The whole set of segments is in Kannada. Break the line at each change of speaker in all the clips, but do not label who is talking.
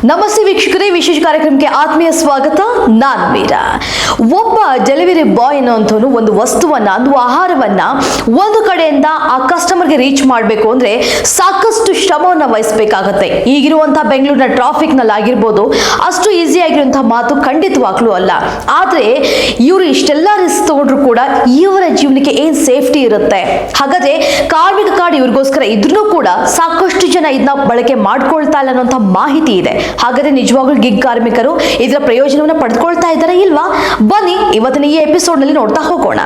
ನಮಸ್ತೆ ವೀಕ್ಷಕರೇ, ವಿಶೇಷ ಕಾರ್ಯಕ್ರಮಕ್ಕೆ ಆತ್ಮೀಯ ಸ್ವಾಗತ. ನಾನು ಮೀರಾ. ಒಬ್ಬ ಡೆಲಿವರಿ ಬಾಯ್ ಅನ್ನೋಂಥವನು ಒಂದು ವಸ್ತುವನ್ನ, ಒಂದು ಆಹಾರವನ್ನ ಒಂದು ಕಡೆಯಿಂದ ಆ ಕಸ್ಟಮರ್ಗೆ ರೀಚ್ ಮಾಡಬೇಕು ಅಂದ್ರೆ ಸಾಕಷ್ಟು ಶ್ರಮವನ್ನ ವಹಿಸಬೇಕಾಗತ್ತೆ. ಈಗಿರುವಂತಹ ಬೆಂಗಳೂರಿನ ಟ್ರಾಫಿಕ್ ನಲ್ಲಿ ಆಗಿರ್ಬೋದು, ಅಷ್ಟು ಈಸಿ ಆಗಿರುವಂತಹ ಮಾತು ಖಂಡಿತವಾಗ್ಲೂ ಅಲ್ಲ. ಆದ್ರೆ ಇವರು ಇಷ್ಟೆಲ್ಲ ರಿಸ್ಕ್ ತಗೊಂಡ್ರು ಕೂಡ ಇವರ ಜೀವನಕ್ಕೆ ಏನ್ ಸೇಫ್ಟಿ ಇರುತ್ತೆ? ಹಾಗಾದ್ರೆ ಕಾರ್ಮಿಕ ಕಾರ್ಡ್ ಇವ್ರಿಗೋಸ್ಕರ ಇದ್ರೂ ಕೂಡ ಸಾಕಷ್ಟು ಜನ ಇದನ್ನ ಬಳಕೆ ಮಾಡ್ಕೊಳ್ತಾ ಇಲ್ಲ ಅನ್ನೋಂಥ ಮಾಹಿತಿ ಇದೆ. ಹಾಗಾದ್ರೆ ನಿಜವಾಗ್ಲೂ ಗಿಗ್ ಕಾರ್ಮಿಕರು ಇದರ ಪ್ರಯೋಜನವನ್ನ ಪಡೆದುಕೊಳ್ತಾ ಇದ್ದಾರೆ ಇಲ್ವಾ? ಬನ್ನಿ ಇವತ್ತಿನ ಈ ಎಪಿಸೋಡ್ ನಲ್ಲಿ ನೋಡ್ತಾ ಹೋಗೋಣ.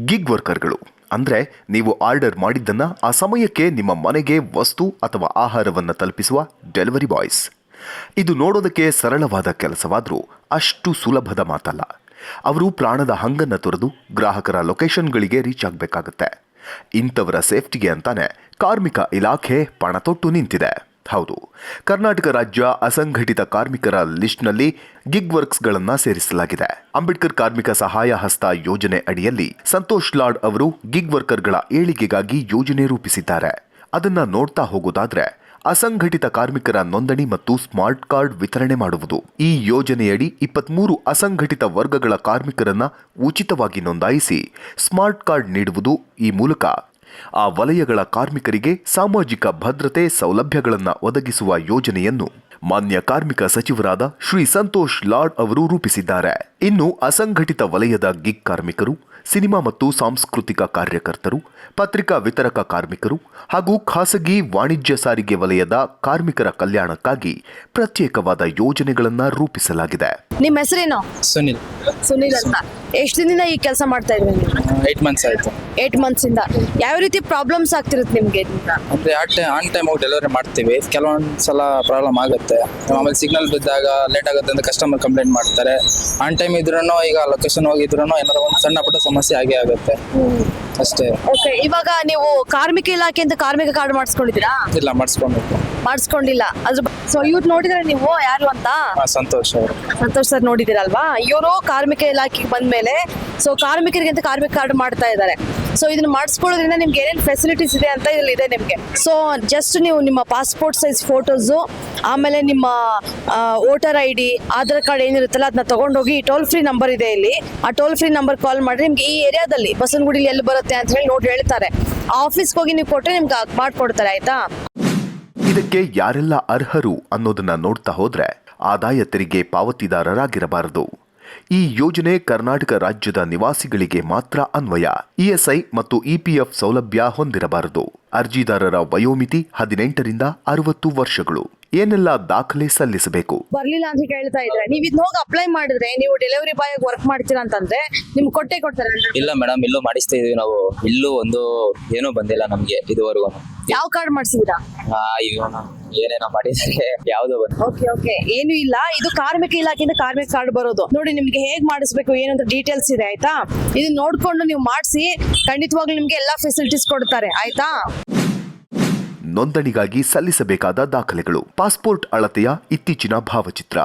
ಗಿಗ್ ವರ್ಕರ್ಗಳು ಅಂದ್ರೆ ನೀವು ಆರ್ಡರ್ ಮಾಡಿದ್ದನ್ನ ಆ ಸಮಯಕ್ಕೆ ನಿಮ್ಮ ಮನೆಗೆ ವಸ್ತು ಅಥವಾ ಆಹಾರವನ್ನು ತಲುಪಿಸುವ ಡೆಲಿವರಿ ಬಾಯ್ಸ್. ಇದು ನೋಡೋದಕ್ಕೆ ಸರಳವಾದ ಕೆಲಸವಾದ್ರೂ ಅಷ್ಟು ಸುಲಭದ ಮಾತಲ್ಲ. ಅವರು ಪ್ರಾಣದ ಹಂಗನ್ನ ತೊರೆದು ಗ್ರಾಹಕರ ಲೊಕೇಶನ್ಗಳಿಗೆ ರೀಚ್ ಆಗಬೇಕಾಗತ್ತೆ. ಇಂಥವರ ಸೇಫ್ಟಿಗೆ ಅಂತಾನೆ ಕಾರ್ಮಿಕ ಇಲಾಖೆ ಪಣ ತೊಟ್ಟು ನಿಂತಿದೆ. ಹೌದು, ಕರ್ನಾಟಕ ರಾಜ್ಯ ಅಸಂಘಟಿತ ಕಾರ್ಮಿಕರ ಲಿಸ್ಟ್ನಲ್ಲಿ ಗಿಗ್ ವರ್ಕ್ಸ್ಗಳನ್ನ ಸೇರಿಸಲಾಗಿದೆ. ಅಂಬೇಡ್ಕರ್ ಕಾರ್ಮಿಕ ಸಹಾಯ ಹಸ್ತ ಯೋಜನೆ ಅಡಿಯಲ್ಲಿ ಸಂತೋಷ್ ಲಾಡ್ ಅವರು ಗಿಗ್ ವರ್ಕರ್ಗಳ ಏಳಿಗೆಗಾಗಿ ಯೋಜನೆ ರೂಪಿಸಿದ್ದಾರೆ. ಅದನ್ನ ನೋಡ್ತಾ ಹೋಗೋದಾದ್ರೆ ಅಸಂಘಟಿತ ಕಾರ್ಮಿಕರ ನೋಂದಣಿ ಮತ್ತು ಸ್ಮಾರ್ಟ್ ಕಾರ್ಡ್ ವಿತರಣೆ ಮಾಡುವುದು. ಈ ಯೋಜನೆಯಡಿ 23 ಅಸಂಘಟಿತ ವರ್ಗಗಳ ಕಾರ್ಮಿಕರನ್ನ ಉಚಿತವಾಗಿ ನೋಂದಾಯಿಸಿ ಸ್ಮಾರ್ಟ್ ಕಾರ್ಡ್ ನೀಡುವುದು. ಈ ಮೂಲಕ ಆ ವಲಯಗಳ ಕಾರ್ಮಿಕರಿಗೆ ಸಾಮಾಜಿಕ ಭದ್ರತೆ ಸೌಲಭ್ಯಗಳನ್ನು ಒದಗಿಸುವ ಯೋಜನೆಯನ್ನು ಮಾನ್ಯ ಕಾರ್ಮಿಕ ಸಚಿವರಾದ ಶ್ರೀ ಸಂತೋಷ್ ಲಾಡ್ ಅವರು ರೂಪಿಸಿದ್ದಾರೆ. ಇನ್ನು ಅಸಂಘಟಿತ ವಲಯದ ಗಿಗ್ ಕಾರ್ಮಿಕರು, ಸಿನಿಮಾ ಮತ್ತು ಸಾಂಸ್ಕೃತಿಕ ಕಾರ್ಯಕರ್ತರು, ಪತ್ರಿಕಾ ವಿತರಕ ಕಾರ್ಮಿಕರು ಹಾಗೂ ಖಾಸಗಿ ವಾಣಿಜ್ಯ ಸಾರಿಗೆ ವಲಯದ ಕಾರ್ಮಿಕರ ಕಲ್ಯಾಣಕ್ಕಾಗಿ ಪ್ರತ್ಯೇಕವಾದ ಯೋಜನೆಗಳನ್ನು ರೂಪಿಸಲಾಗಿದೆ.
ನಿಮ್ಮ ಹೆಸರೇನು?
ಸುನಿಲ್.
ಸುನಿಲ್ ಅಂತ. ಎಷ್ಟು ದಿನದಿಂದ ಈ ಕೆಲಸ ಮಾಡ್ತಾ ಇದ್ರಿ ನೀವು?
8 months ಆಯ್ತು.
8 months ಇಂದ ಯಾವ ರೀತಿ ಪ್ರಾಬ್ಲಮ್ಸ್ ಆಗ್ತಿರುತ್ತೆ ನಿಮ್ಗೆ?
ಅಂದ್ರೆ ಆನ್ ಟೈಮ್ ಹೋಗಿ ಡೆಲಿವರಿ ಮಾಡ್ತೀವಿ. ಕೆಲವೊಂದ್ಸಲ ಪ್ರಾಬ್ಲಮ್ ಆಗುತ್ತೆ. ಆಮೇಲೆ ಸಿಗ್ನಲ್ ಬಿದ್ದಾಗ ಲೇಟ್ ಆಗುತ್ತೆ ಅಂತ ಕಸ್ಟಮರ್ ಕಂಪ್ಲೇಂಟ್ ಮಾಡ್ತಾರೆ. ಆನ್ ಟೈಮ್ ಇದ್ರೂ ಈಗ ಲೊಕೇಶನ್ ಹೋಗಿದ್ರು ಏನಾದ್ರು ಒಂದು ಸಣ್ಣ ಪುಟ್ಟ ಸಮಸ್ಯೆ ಆಗೇ ಆಗುತ್ತೆ ಅಷ್ಟೇ.
ಓಕೆ, ಇವಾಗ ನೀವು ಕಾರ್ಮಿಕ ಇಲಾಖೆಯಿಂದ ಕಾರ್ಮಿಕ ಕಾರ್ಡ್ ಮಾಡಿಸ್ಕೊಂಡಿದ್ದೀರಾ?
ಇಲ್ಲ,
ಮಾಡಿಸ್ಕೊಂಡಿಲ್ಲ. ಅದ್ರ ಸೊ ಇವ್ರು ನೋಡಿದ್ರೆ ನೀವು ಯಾರು ಅಂತ?
ಸಂತೋಷ್ ಅವರು.
ಸಂತೋಷ್ ಸರ್ ನೋಡಿದಿರಲ್ವಾ? ಇವರು ಕಾರ್ಮಿಕ ಇಲಾಖೆಗೆ ಬಂದ್ಮೇಲೆ ಸೊ ಕಾರ್ಮಿಕರಿಗೆ ಅಂತ ಕಾರ್ಮಿಕ ಕಾರ್ಡ್ ಮಾಡ್ತಾ ಇದ್ದಾರೆ. ಸೊ ಇದನ್ನ ಮಾಡಿಸ್ಕೊಳ್ಳೋದ್ರಿಂದ ನಿಮ್ಗೆ ಏನೇನು ಫೆಸಿಲಿಟೀಸ್ ಇದೆ ಅಂತ ಇಲ್ಲಿ ಇದೆ ನಿಮ್ಗೆ. ಸೊ ಜಸ್ಟ್ ನೀವು ನಿಮ್ಮ ಪಾಸ್ಪೋರ್ಟ್ ಸೈಜ್ ಫೋಟೋಸು, ಆಮೇಲೆ ನಿಮ್ಮ ವೋಟರ್ ID, ಆಧಾರ್ ಕಾರ್ಡ್ ಏನಿರುತ್ತಲ್ಲ ಅದನ್ನ ತಗೊಂಡೋಗಿ ಟೋಲ್ ಫ್ರೀ ನಂಬರ್ ಇದೆ ಇಲ್ಲಿ, ಆ ಟೋಲ್ ಫ್ರೀ ನಂಬರ್ ಕಾಲ್ ಮಾಡಿ ನಿಮ್ಗೆ ಈ ಏರಿಯಾದಲ್ಲಿ ಬಸವನಗುಡಿಲಿ ಎಲ್ಲಿ ಬರುತ್ತೆ ಅಂತ ಹೇಳಿ ನೋಡಿ ಹೇಳ್ತಾರೆ. ಆ ಆಫೀಸ್ಗೆ ಹೋಗಿ ನೀವು ಕೊಟ್ಟರೆ ನಿಮ್ಗೆ ಮಾಡ್ಕೊಡ್ತಾರೆ. ಆಯ್ತಾ?
ಇದಕ್ಕೆ ಯಾರೆಲ್ಲ ಅರ್ಹರು ಅನ್ನೋದನ್ನ ನೋಡ್ತಾ ಹೋದ್ರೆ ಆದಾಯ ತೆರಿಗೆ ಪಾವತಿದಾರರಾಗಿರಬಾರದು. ಈ ಯೋಜನೆ ಕರ್ನಾಟಕ ರಾಜ್ಯದ ನಿವಾಸಿಗಳಿಗೆ ಮಾತ್ರ ಅನ್ವಯ. ESI ಮತ್ತು EPF ಸೌಲಭ್ಯ ಹೊಂದಿರಬಾರದು. ಅರ್ಜಿದಾರರ ವಯೋಮಿತಿ 18ರಿಂದ 60 ವರ್ಷಗಳು. ಏನೆಲ್ಲ ದಾಖಲೆ ಸಲ್ಲಿಸಬೇಕು?
ಬರ್ಲಿಲ್ಲ ಅಂತ ಹೇಳ್ತಾ ಇದ್ರೆ ನೀವು ಇದನ್ನ ಹೋಗಿ ಅಪ್ಲೈ ಮಾಡಿದ್ರೆ ನೀವು ಡೆಲಿವರಿ ಬಾಯ್ ವರ್ಕ್ ಮಾಡ್ತೀರಾ ಅಂತಂದ್ರೆ ನಿಮ್ಗೆ ಕೊಡ್ತಾರೆ?
ಇಲ್ಲ ಮೇಡಮ್, ಇಲ್ಲೂ ಮಾಡಿಸ್ತಾ ಇದೀವಿ ನಾವು. ಇಲ್ಲೂ ಒಂದು ಏನೂ ಬಂದಿಲ್ಲ ನಮ್ಗೆ ಇದುವರೆಗೂ.
ಯಾವ ಕಾರ್ಡ್ ಮಾಡಿಸಿದೀರಾ?
ಏನೇನೋ ಮಾಡಿದ್ರೆ ಯಾವ್ದೋ ಬಂದು.
ಓಕೆ, ಏನು ಇಲ್ಲ. ಇದು ಕಾರ್ಮಿಕ ಇಲಾಖೆಯಿಂದ ಕಾರ್ಮಿಕ ಕಾರ್ಡ್ ಬರೋದು. ನೋಡಿ ನಿಮ್ಗೆ ಹೇಗ್ ಮಾಡಿಸ್ಬೇಕು ಏನಂತ ಡೀಟೇಲ್ಸ್ ಇದೆ. ಆಯ್ತಾ? ಇದನ್ನ ನೋಡ್ಕೊಂಡು ನೀವು ಮಾಡಿಸಿ, ಖಂಡಿತವಾಗ್ಲೂ ನಿಮ್ಗೆ ಎಲ್ಲಾ ಫೆಸಿಲಿಟೀಸ್ ಕೊಡ್ತಾರೆ. ಆಯ್ತಾ?
ನೋಂದಣಿಗಾಗಿ ಸಲ್ಲಿಸಬೇಕಾದ ದಾಖಲೆಗಳು: ಪಾಸ್ಪೋರ್ಟ್ ಅಳತೆಯ ಇತ್ತೀಚಿನ ಭಾವಚಿತ್ರ,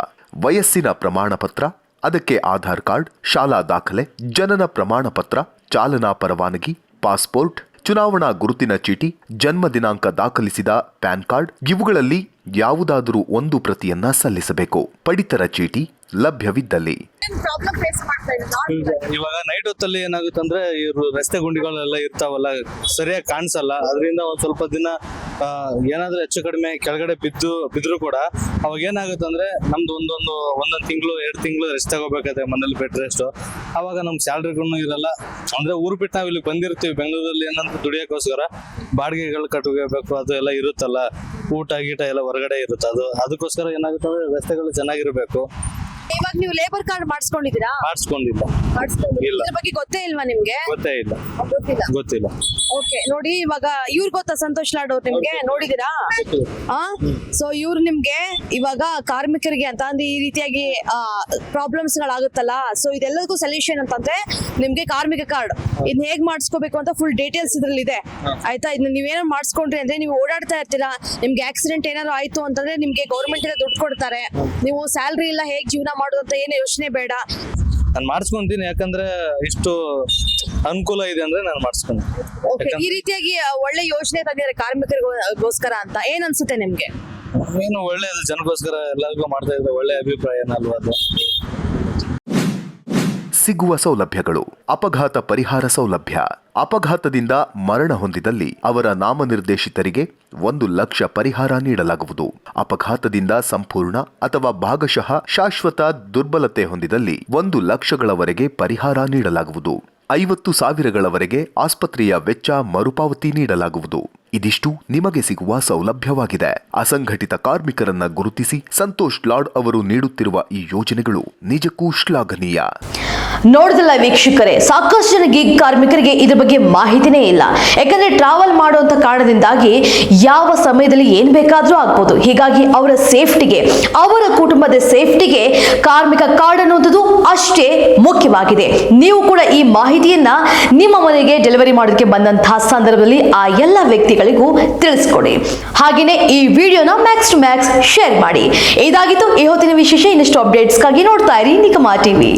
ವಯಸ್ಸಿನ ಪ್ರಮಾಣ ಪತ್ರ, ಅದಕ್ಕೆ ಆಧಾರ್ ಕಾರ್ಡ್, ಶಾಲಾ ದಾಖಲೆ, ಜನನ ಪ್ರಮಾಣ ಪತ್ರ, ಚಾಲನಾ ಪರವಾನಗಿ, ಪಾಸ್ಪೋರ್ಟ್, ಚುನಾವಣಾ ಗುರುತಿನ ಚೀಟಿ, ಜನ್ಮ ದಿನಾಂಕ ದಾಖಲಿಸಿದ ಪ್ಯಾನ್ ಕಾರ್ಡ್. ಇವುಗಳಲ್ಲಿ ಯಾವುದಾದರೂ ಒಂದು ಪ್ರತಿಯನ್ನ ಸಲ್ಲಿಸಬೇಕು. ಪಡಿತರ ಚೀಟಿ ಲಭ್ಯವಿದ್ದಲ್ಲಿ.
ಇವಾಗ ನೈಟ್ ಹೊತ್ತಲ್ಲಿ ಏನಾಗುತ್ತೆ ಅಂದ್ರೆ ಇವರು ರಸ್ತೆ ಗುಂಡಿಗಳೆಲ್ಲ ಇರ್ತಾವಲ್ಲ, ಸರಿಯಾಗಿ ಕಾಣಿಸಲ್ಲ. ಅದರಿಂದ ಒಂದ್ ಸ್ವಲ್ಪ ದಿನ ಏನಾದ್ರೂ ಹೆಚ್ಚು ಕಡಿಮೆ ಕೆಳಗಡೆ ಬಿದ್ರು ಕೂಡ ಅವಾಗ ಏನಾಗುತ್ತೆ ಅಂದ್ರೆ ನಮ್ದು ಒಂದೊಂದು ತಿಂಗಳು 2 ತಿಂಗಳು ರೆಸ್ಟ್ ತಗೋಬೇಕಾದ್ರೆ ಮನೇಲಿ ಬೆಡ್ ರೆಸ್ಟ್. ಅವಾಗ ನಮ್ಗೆ ಸ್ಯಾಲ್ರಿಗೂ ಇರಲ್ಲ. ಅಂದ್ರೆ ಊರು ಬಿಟ್ಟು ನಾವ್ ಇಲ್ಲಿ ಬಂದಿರ್ತೀವಿ ಬೆಂಗಳೂರಲ್ಲಿ ಏನಂತ ದುಡಿಯೋಕ್ಕೋಸ್ಕರ. ಬಾಡಿಗೆಗಳು ಕಟ್ಟಬೇಕು, ಅದು ಎಲ್ಲ ಇರುತ್ತಲ್ಲ, ಊಟ ಗೀಟ ಎಲ್ಲ ಹೊರಗಡೆ ಇರುತ್ತೆ. ಅದಕ್ಕೋಸ್ಕರ ಏನಾಗುತ್ತೆ ಅಂದ್ರೆ ರಸ್ತೆಗಳು ಚೆನ್ನಾಗಿರ್ಬೇಕು.
ಇವಾಗ ನೀವು ಲೇಬರ್ ಕಾರ್ಡ್ ಮಾಡಿಸ್ಕೊಂಡಿದ್ದೀರಾ?
ಮಾಡಿಸ್ಕೊಂಡಿಲ್ಲ. ಇಲ್ಲ.
ಇದ್ರ ಬಗ್ಗೆ ಗೊತ್ತೇ ಇಲ್ವಾ ನಿಮ್ಗೆ?
ಗೊತ್ತೇ ಇಲ್ಲ. ಗೊತ್ತಿಲ್ಲ.
ಓಕೆ, ನೋಡಿ ಇವಾಗ ಇವ್ರು ಗೊತ್ತಾ ಸಂತೋಷ್ ಲಾಡ್ ಅವ್ರು? ನಿಮ್ಗೆ ನೋಡಿದೀರಾ? ಸೊ ಇವ್ರು ನಿಮ್ಗೆ ಇವಾಗ ಕಾರ್ಮಿಕರಿಗೆ ಅಂತ ಅಂದ್ರೆ ಈ ರೀತಿಯಾಗಿ ಪ್ರಾಬ್ಲಮ್ಸ್ ಗಳಾಗುತ್ತಲ್ಲ, ಸೊ ಇದೆಲ್ಲದಕ್ಕೂ ಸೊಲ್ಯೂಷನ್ ಅಂತಂದ್ರೆ ನಿಮ್ಗೆ ಕಾರ್ಮಿಕ ಕಾರ್ಡ್ ಇದನ್ನ ಹೇಗ್ ಮಾಡಿಸ್ಕೋಬೇಕು ಅಂತ ಫುಲ್ ಡೀಟೇಲ್ಸ್ ಇದ್ರಲ್ಲಿ ಇದೆ. ಆಯ್ತಾ? ಇದನ್ನ ನೀವೇನೋ ಮಾಡಿಸ್ಕೊಂಡ್ರಿ ಅಂದ್ರೆ ನೀವು ಓಡಾಡ್ತಾ ಇರ್ತೀರಾ, ನಿಮ್ಗೆ ಆಕ್ಸಿಡೆಂಟ್ ಏನಾದ್ರು ಆಯ್ತು ಅಂತಂದ್ರೆ ನಿಮ್ಗೆ ಗೌರ್ಮೆಂಟ್ ಇಂದ ದುಡ್ಡು ಕೊಡ್ತಾರೆ. ನೀವು ಸ್ಯಾಲ್ರಿ ಇಲ್ಲ, ಹೇಗ್ ಜೀವನ ಮಾಡೋದು ಅಂತ ಏನು ಯೋಚನೆ ಬೇಡ.
ನಾನು ಮಾಡಿಸ್ಕೊಂತೀನಿ, ಯಾಕಂದ್ರೆ ಇಷ್ಟು ಅನುಕೂಲ ಇದೆ ಅಂದ್ರೆ ನಾನು ಮಾಡಿಸ್ಕೊಂತೀನಿ.
ಈ ರೀತಿಯಾಗಿ ಒಳ್ಳೆ ಯೋಜನೆ ತಂದಿದ್ದಾರೆ ಕಾರ್ಮಿಕರಿಗೋಸ್ಕರ ಅಂತ ಏನ್ ಅನ್ಸುತ್ತೆ ನಿಮ್ಗೆ?
ಏನು ಒಳ್ಳೆಯದು, ಜನಕ್ಕೋಸ್ಕರ ಎಲ್ಲರಿಗೂ ಮಾಡ್ತಾ ಇದ್ರೆ ಒಳ್ಳೆ ಅಭಿಪ್ರಾಯ ಅಲ್ವಾ ಅದು.
ಸಿಗುವ ಸೌಲಭ್ಯಗಳು: ಅಪಘಾತ ಪರಿಹಾರ ಸೌಲಭ್ಯ. ಅಪಘಾತದಿಂದ ಮರಣ ಹೊಂದಿದಲ್ಲಿ ಅವರ ನಾಮನಿರ್ದೇಶಿತರಿಗೆ 1 ಲಕ್ಷ ಪರಿಹಾರ ನೀಡಲಾಗುವುದು. ಅಪಘಾತದಿಂದ ಸಂಪೂರ್ಣ ಅಥವಾ ಭಾಗಶಃ ಶಾಶ್ವತ ದುರ್ಬಲತೆ ಹೊಂದಿದಲ್ಲಿ 1 ಲಕ್ಷಗಳವರೆಗೆ ಪರಿಹಾರ ನೀಡಲಾಗುವುದು. 50,000ಗಳವರೆಗೆ ಆಸ್ಪತ್ರೆಯ ವೆಚ್ಚ ಮರುಪಾವತಿ ನೀಡಲಾಗುವುದು. ಇದಿಷ್ಟು ನಿಮಗೆ ಸಿಗುವ ಸೌಲಭ್ಯವಾಗಿದೆ. ಅಸಂಘಟಿತ ಕಾರ್ಮಿಕರನ್ನ ಗುರುತಿಸಿ ಸಂತೋಷ್ ಲಾಡ್ ಅವರು ನೀಡುತ್ತಿರುವ ಈ ಯೋಜನೆಗಳು ನಿಜಕ್ಕೂ ಶ್ಲಾಘನೀಯ.
ನೋಡಿದಲ್ಲ ವೀಕ್ಷಕರೇ, ಸಾಕಷ್ಟು ಜನ ಗಿಗ್ ಕಾರ್ಮಿಕರಿಗೆ ಇದ್ರ ಬಗ್ಗೆ ಮಾಹಿತಿನೇ ಇಲ್ಲ. ಯಾಕಂದ್ರೆ ಟ್ರಾವೆಲ್ ಮಾಡುವಂತ ಕಾರಣದಿಂದಾಗಿ ಯಾವ ಸಮಯದಲ್ಲಿ ಏನ್ ಬೇಕಾದ್ರೂ ಆಗ್ಬೋದು. ಹೀಗಾಗಿ ಅವರ ಸೇಫ್ಟಿಗೆ, ಅವರ ಕುಟುಂಬದ ಸೇಫ್ಟಿಗೆ ಕಾರ್ಮಿಕ ಕಾರ್ಡ್ ಅನ್ನುವಂಥದ್ದು ಅಷ್ಟೇ ಮುಖ್ಯವಾಗಿದೆ. ನೀವು ಕೂಡ ಈ ಮಾಹಿತಿಯನ್ನ ನಿಮ್ಮ ಮನೆಗೆ ಡೆಲಿವರಿ ಮಾಡೋದಕ್ಕೆ ಬಂದಂತಹ ಸಂದರ್ಭದಲ್ಲಿ ಆ ಎಲ್ಲ ವ್ಯಕ್ತಿಗಳಿಗೂ ತಿಳಿಸ್ಕೊಡಿ. ಹಾಗೇನೆ ಈ ವಿಡಿಯೋನ ಮ್ಯಾಕ್ಸ್ ಟು ಮ್ಯಾಕ್ಸ್ ಶೇರ್ ಮಾಡಿ. ಇದಾಗಿತ್ತು ಈ ಹೊತ್ತಿನ ವಿಶೇಷ. ಇನ್ನಷ್ಟು ಅಪ್ಡೇಟ್ಸ್ಗಾಗಿ ನೋಡ್ತಾ ಇರಿ ನಿಗಮ ಟಿವಿ.